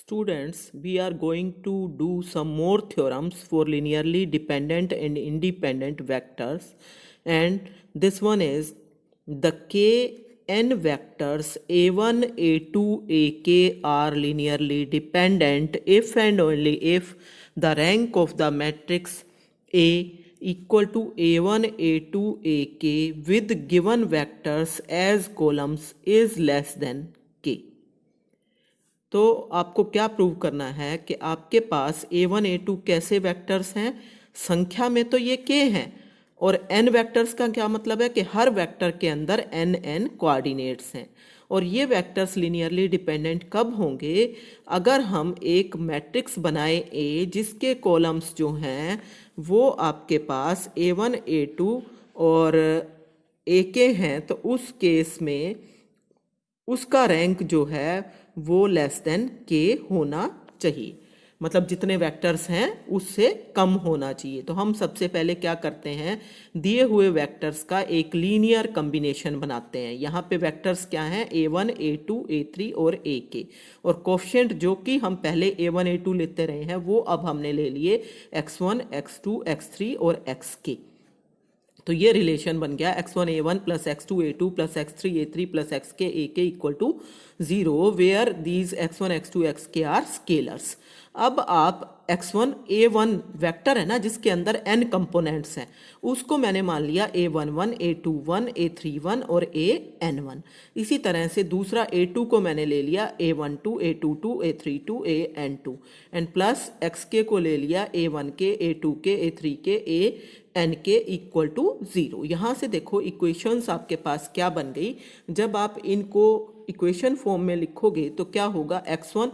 Students, we are going to do some more theorems for linearly dependent and independent vectors, and this one is the kn vectors a1, a2, ak are linearly dependent if and only if the rank of the matrix A equal to a1, a2, ak with given vectors as columns is less than k. तो आपको क्या prove करना है कि आपके पास a1 a2 कैसे vectors हैं। संख्या में तो ये k हैं, और n वेक्टर्स का क्या मतलब है कि हर वेक्टर के अंदर n कोऑर्डिनेट्स हैं। और ये वेक्टर्स लिनियरली डिपेंडेंट कब होंगे? अगर हम एक मैट्रिक्स बनाए A जिसके कॉलम्स जो हैं वो आपके पास a1 a2 और ak हैं, तो उस केस में उसका रैंक जो है वो लेस देन के होना चाहिए, मतलब जितने वेक्टर्स हैं उससे कम होना चाहिए। तो हम सबसे पहले क्या करते हैं, दिए हुए वेक्टर्स का एक लीनियर कॉम्बिनेशन बनाते हैं। यहाँ पे वेक्टर्स क्या हैं? a1, a2, a3 और ak, और कोफिशिएंट जो कि हम पहले a1 a2 लेते रहे हैं वो अब हमने ले लिए x1, x2, x3 और xk। तो ये रिलेशन बन गया x1 a1 plus x2 a2 plus x3 a3 plus xk ak equal to 0 where these x1 x2 xk are scalars. अब आप x1 a1 वेक्टर है ना जिसके अंदर n कंपोनेंट्स हैं, उसको मैंने मान लिया a11 a21 a31 और an1। इसी तरह से दूसरा a2 को मैंने ले लिया a12 a22 a32 an2 and plus xk को ले लिया a1k a2k a3k an के इक्वल टू 0। यहाँ से देखो इक्वेशंस आपके पास क्या बन गई। जब आप इनको इक्वेशन फॉर्म में लिखोगे तो क्या होगा, x1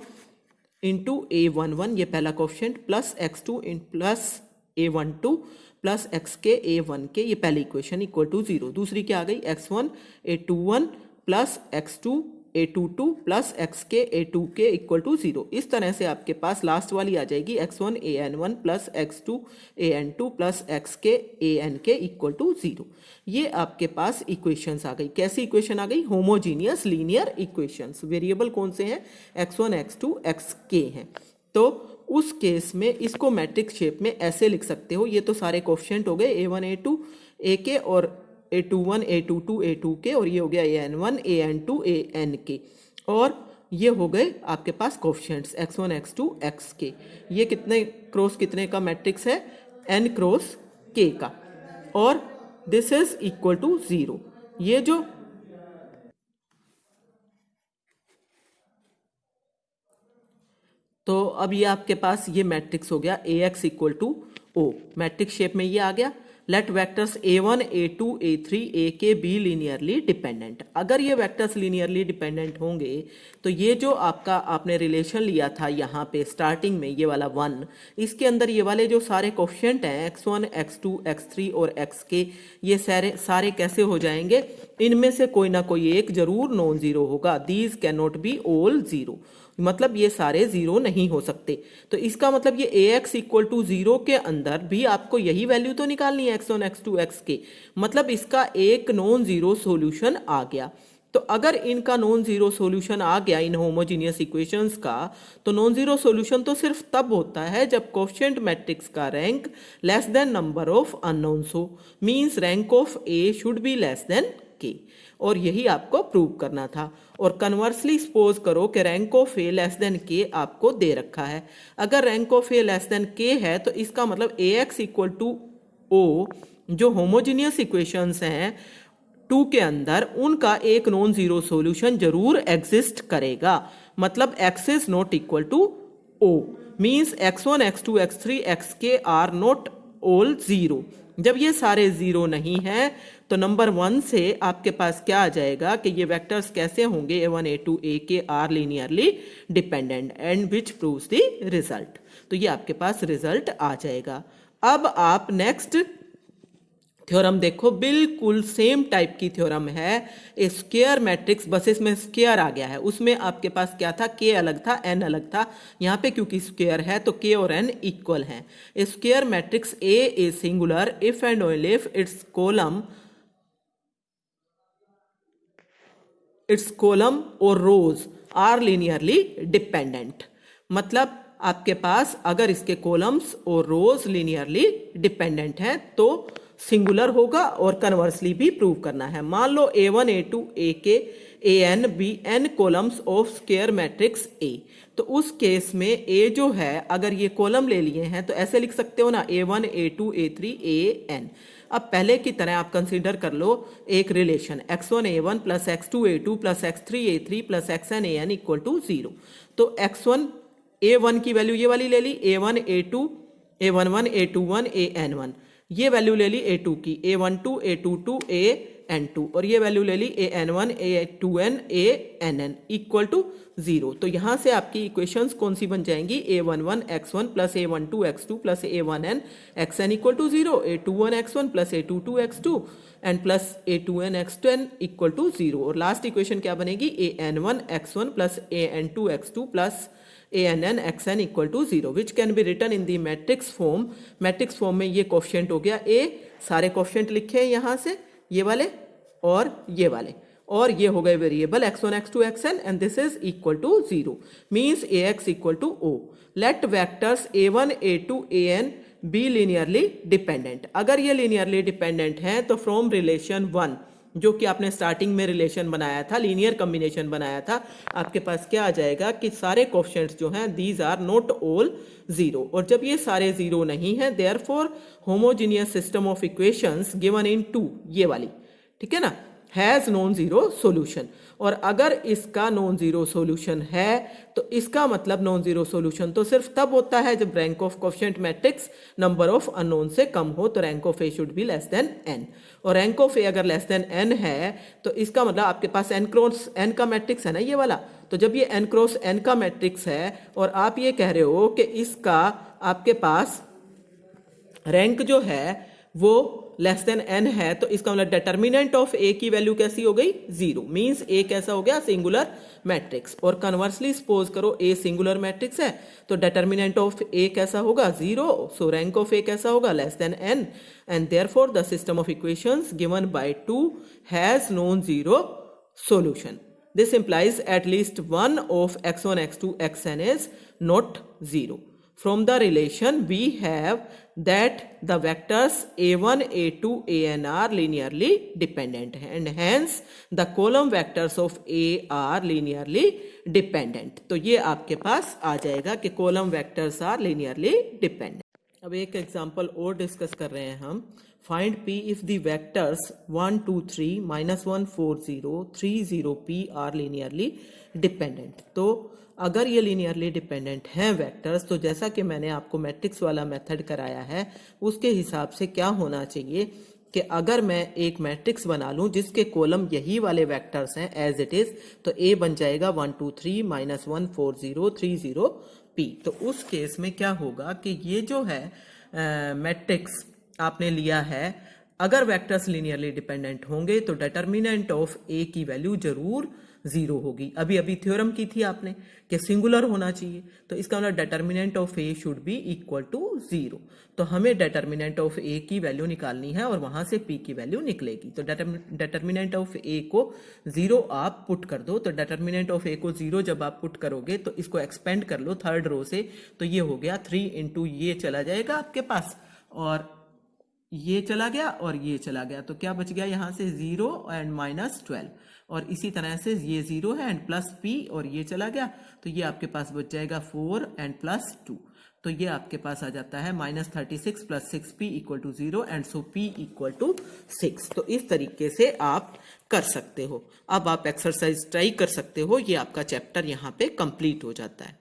इंटू a11 ये पहला coefficient plus x2 plus a12 plus xk a1k ये पहली इक्वेशन इक्वल टू 0। दूसरी क्या आ गई, x1 a21 plus x2 a22 plus xk a2k equal to 0। इस तरह से आपके पास लास्ट वाली आ जाएगी x1 an1 plus x2 an2 plus xk ank equal to 0। ये आपके पास इक्वेशंस आ गई। कैसी इक्वेशन आ गई? Homogeneous linear equations. वेरिएबल कौन से हैं? x1 x2 xk हैं। तो उस केस में इसको मैट्रिक्स शेप में ऐसे लिख सकते हो। ये तो सारे कोफिशिएंट हो गए a1 a2 ak और a21 a22 a2k, और ये हो गया an1 an2 ank, और ये हो गए आपके पास कोफिशिएंट्स x1 x2 xk। ये कितने क्रॉस कितने का मैट्रिक्स है? n क्रॉस k का, और दिस इज इक्वल टू 0। ये जो तो अब ये आपके पास ये मैट्रिक्स हो गया ax equal to o, matrix shape में ये आ गया। Let vectors a1 a2 a3 ak be linearly dependent. अगर ये वेक्टर्स लीनियरली डिपेंडेंट होंगे तो ये जो आपका आपने रिलेशन लिया था यहाँ पे स्टार्टिंग में, ये वाला 1, इसके अंदर ये वाले जो सारे कोफिशिएंट हैं x1 x2 x3 और xk, ये सारे कैसे हो जाएंगे? इनमें से कोई ना कोई एक जरूर नॉन जीरो होगा। These can not be all zero, मतलब ये सारे जीरो नहीं हो सकते। तो इसका मतलब ये ax इक्वल टू 0 के अंदर भी आपको यही वैल्यू तो निकालनी है x1 x2 xk, मतलब इसका एक नॉन जीरो सॉल्यूशन आ गया। तो अगर इनका नॉन जीरो सॉल्यूशन आ गया इन होमोजीनियस इक्वेशंस का, तो नॉन जीरो सॉल्यूशन तो सिर्फ तब होता है जब कोफिशिएंट मैट्रिक्स का rank less than number of unknowns हो, means rank of A should be less than K, और यही आपको प्रूव करना था। और कन्वर्सली सपोज करो कि rank of A less than के आपको दे रखा है। अगर rank of A less than के है तो इसका मतलब ax इक्वल टू ओ, जो होमोजीनियस इक्वेशंस हैं 2 के अंदर, उनका एक नॉन जीरो सॉल्यूशन जरूर एग्जिस्ट करेगा। मतलब x is not equal to o, means x1 x2 x3 xk are not all zero. जब ये सारे जीरो नहीं है तो नंबर 1 से आपके पास क्या आ जाएगा कि ये वेक्टर्स कैसे होंगे? a1 a2 ak are linearly dependent and which proves the result. तो ये आपके पास रिजल्ट आ जाएगा। अब आप नेक्स्ट थ्योरम देखो, बिल्कुल सेम टाइप की थ्योरम है। ए स्क्वायर मैट्रिक्स, बस इसमें स्क्वायर आ गया है। उसमें आपके पास क्या था? k अलग था, n अलग था। यहाँ पे क्योंकि स्क्वायर है तो k और n इक्वल हैं। A square matrix A is singular if and only if its column or rows are linearly dependent। मतलब आपके पास अगर इसके कॉलम्स और रोज लीनियरली डिपेंडेंट हैं तो सिंगुलर होगा, और कन्वर्सली भी प्रूव करना है। मान लो A1 A2 AK AN BN columns of square matrix A, तो उस केस में A जो है अगर ये कॉलम ले लिए हैं तो ऐसे लिख सकते हो ना, A1 A2 A3 AN। अब पहले की तरह आप कंसीडर कर लो एक relation x1 A1 plus x2 A2 plus x3 A3 plus xn AN equal to 0। तो x1 A1 की वैल्यू ये वाली ले ली, A1 A2 A11 A21 AN1, ये वैल्यू ले ली A2 की, A12 A22 AN2, और ये वैल्यू ले ली AN1 A2n ANN equal to 0। तो यहां से आपकी इक्वेशंस कौन सी बन जाएंगी, A11 x1 plus A12 x2 plus A1n xn equal to 0, A21 x1 plus A22 x2 and plus A2n x2n equal to 0, और लास्ट इक्वेशन क्या बनेगी, AN1 x1 plus AN2 x2 plus ANN xn equal to 0 which can be written in the matrix form. Matrix form में ये coefficient हो गया A, सारे coefficient लिखे हैं यहां से, ये वाले और ये वाले, और ये हो गए variable x1 x2 xn and this is equal to 0 means ax equal to O। Let vectors A1 A2 AN be linearly dependent. अगर ये लीनियरली डिपेंडेंट हैं तो फ्रॉम रिलेशन 1 जो कि आपने स्टार्टिंग में रिलेशन बनाया था, लीनियर कॉम्बिनेशन बनाया था, आपके पास क्या आ जाएगा कि सारे कोफिशिएंट्स जो हैं दीज आर नॉट ऑल 0, और जब ये सारे 0 नहीं हैं therefore homogeneous system of equations given in 2, ये वाली, ठीक है ना, हैज नॉन जीरो सॉल्यूशन। और अगर इसका नॉन जीरो सॉल्यूशन है तो इसका मतलब नॉन जीरो सॉल्यूशन तो सिर्फ तब होता है जब rank of coefficient matrix number of unknown से कम हो, तो rank of A should be less then n, और रैंक ऑफ ए अगर लेस देन n है तो इसका मतलब आपके पास n क्रॉस n का मैट्रिक्स है ना ये वाला, तो जब ये n क्रॉस n का मैट्रिक्स है और आप ये कह रहे हो कि इसका आपके पास रैंक जो है वो लेस देन n है, तो इसका मतलब डिटर्मिनेंट ऑफ a की वैल्यू कैसी हो गई, 0, मींस a कैसा हो गया, सिंगुलर मैट्रिक्स। और कन्वर्सली सपोज करो a सिंगुलर मैट्रिक्स है तो डिटर्मिनेंट ऑफ a कैसा होगा, 0, सो रैंक ऑफ a कैसा होगा, less than n, and therefore the system of equations given by 2 has non zero solution. This implies at least one of x1 x2 xn is not 0. From the relation we have that the vectors a1 a2 an are linearly dependent and hence the column vectors of a are linearly dependent। तो ये आपके पास आ जाएगा कि column vectors are linearly dependent। अब एक example और discuss कर रहे हैं हम। Find p if the vectors 1 2 3 -1 4 0 3 0 p are linearly dependent। तो अगर ये लीनियरली डिपेंडेंट हैं वेक्टर्स, तो जैसा कि मैंने आपको मैट्रिक्स वाला मेथड कराया है उसके हिसाब से क्या होना चाहिए कि अगर मैं एक मैट्रिक्स बना लूं जिसके कॉलम यही वाले वेक्टर्स हैं एज इट इज, तो A बन जाएगा 1 2 3 -1 4 0 3 0 P। तो उस केस में क्या होगा कि ये जो है मैट्रिक्स आपने लिया है, अगर वेक्टर्स लीनियरली डिपेंडेंट होंगे तो डिटर्मिनेंट ऑफ A की वैल्यू जरूर 0 होगी। अभी अभी थ्योरम की थी आपने कि सिंगुलर होना चाहिए, तो इसका मतलब determinant of A should be equal to 0। तो हमें डिटर्मिनेंट ऑफ A की वैल्यू निकालनी है और वहां से P की वैल्यू निकलेगी। तो डिटर्मिनेंट ऑफ A को 0 आप पुट कर दो, तो डिटर्मिनेंट ऑफ A को 0 जब आप पुट करोगे तो इसको एक्सपेंड कर लो थर्ड रो से, तो ये हो गया 3 इंटू ये चला जाएगा आपके पास, और ये चला गया और ये चला गया, तो क्या बच गया यहाँ से 0 एंड -12, और इसी तरह से ये 0 है एंड प्लस p और ये चला गया, तो ये आपके पास बच जाएगा 4 एंड प्लस 2, तो ये आपके पास आ जाता है -36 plus 6p equal to 0 and so p equal to 6। तो इस तरीके से आप कर सकते हो। अब आप एक्सरसाइज ट्राई कर सकते हो, ये आपका चैप्टर यहाँ पे कंप्लीट हो जाता है।